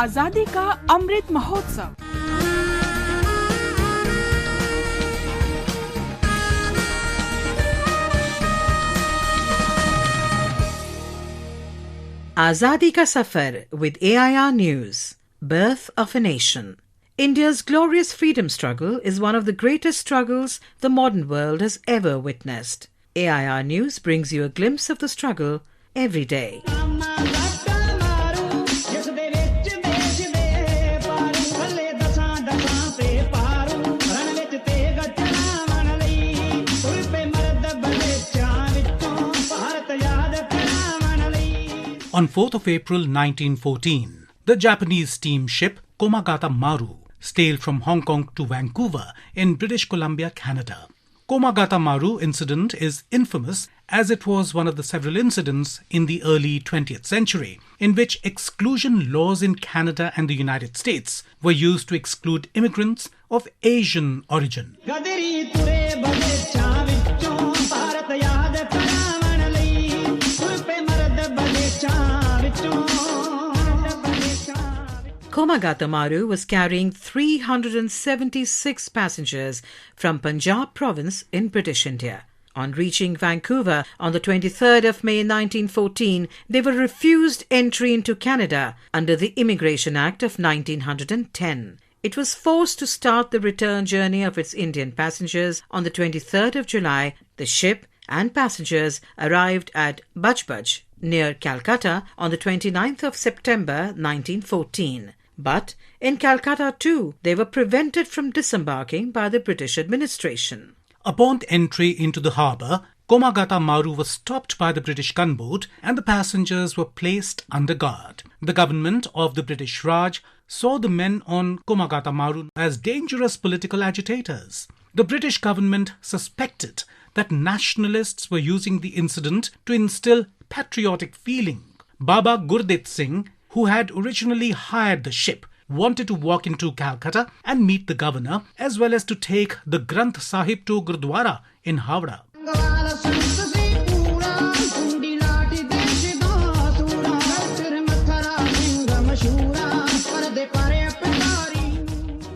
आजादी का Amrit Mahotsav. Azadi ka Safar with AIR News. Birth of a Nation. India's glorious freedom struggle is one of the greatest struggles the modern world has ever witnessed. AIR News brings you a glimpse of the struggle every day. On 4th of April 1914, the Japanese steamship Komagata Maru sailed from Hong Kong to Vancouver in British Columbia, Canada. Komagata Maru incident is infamous as it was one of the several incidents in the early 20th century in which exclusion laws in Canada and the United States were used to exclude immigrants of Asian origin. Komagata Maru was carrying 376 passengers from Punjab province in British India. On reaching Vancouver on the 23rd of May 1914, they were refused entry into Canada under the Immigration Act of 1910. It was forced to start the return journey of its Indian passengers on the 23rd of July. The ship and passengers arrived at Budge Budge near Calcutta on the 29th of September 1914. But in Calcutta too, they were prevented from disembarking by the British administration. Upon entry into the harbour, Komagata Maru was stopped by the British gunboat and the passengers were placed under guard. The government of the British Raj saw the men on Komagata Maru as dangerous political agitators. The British government suspected that nationalists were using the incident to instill patriotic feeling. Baba Gurdit Singh, who had originally hired the ship, wanted to walk into Calcutta and meet the governor as well as to take the Granth Sahib to Gurdwara in Howrah.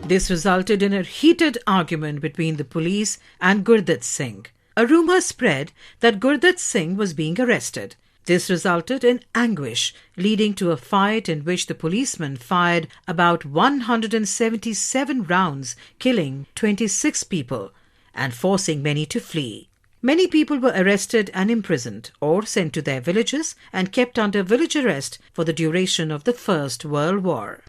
This resulted in a heated argument between the police and Gurdit Singh. A rumour spread that Gurdit Singh was being arrested. This resulted in anguish, leading to a fight in which the policemen fired about 177 rounds, killing 26 people and forcing many to flee. Many people were arrested and imprisoned or sent to their villages and kept under village arrest for the duration of the First World War.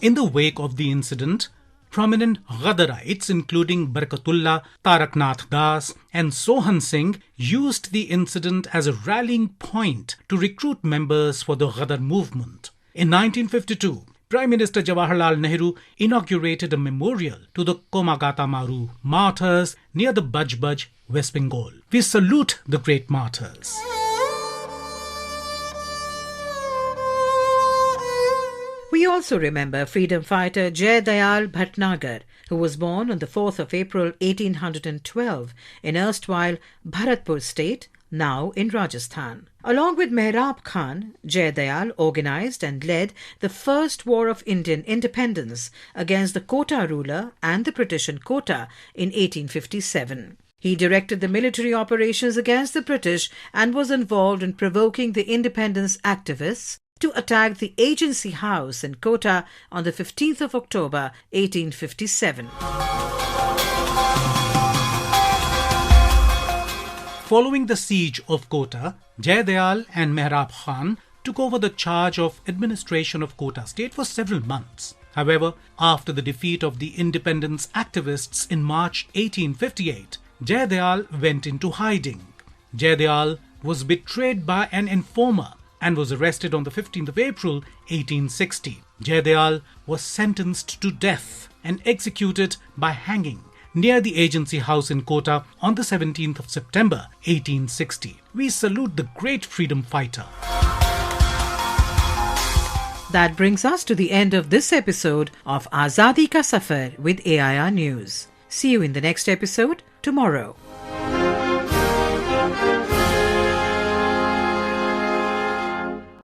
In the wake of the incident, prominent Ghadarites including Barkatullah, Tarak Nath and Sohan Singh used the incident as a rallying point to recruit members for the Ghadar movement. In 1952, Prime Minister Jawaharlal Nehru inaugurated a memorial to the Komagata Maru martyrs near the Budge Budge, West Bengal. We salute the great martyrs. We also remember freedom fighter Jai Dayal Bhatnagar, who was born on the 4th of April 1812 in erstwhile Bharatpur state, now in Rajasthan. Along with Mehrab Khan, Jai Dayal organised and led the first war of Indian independence against the Kota ruler and the British in Kota in 1857. He directed the military operations against the British and was involved in provoking the independence activists to attack the agency house in Kota on the 15th of October 1857. Following the siege of Kota, Jai Dayal and Mehrab Khan took over the charge of administration of Kota state for several months. However, after the defeat of the independence activists in March 1858, Jai Dayal went into hiding. Jai Dayal was betrayed by an informer and was arrested on the 15th of April 1860. Jai Dayal was sentenced to death and executed by hanging near the agency house in Kota on the 17th of September 1860. We salute the great freedom fighter. That brings us to the end of this episode of Azadi Ka Safar with AIR News. See you in the next episode tomorrow.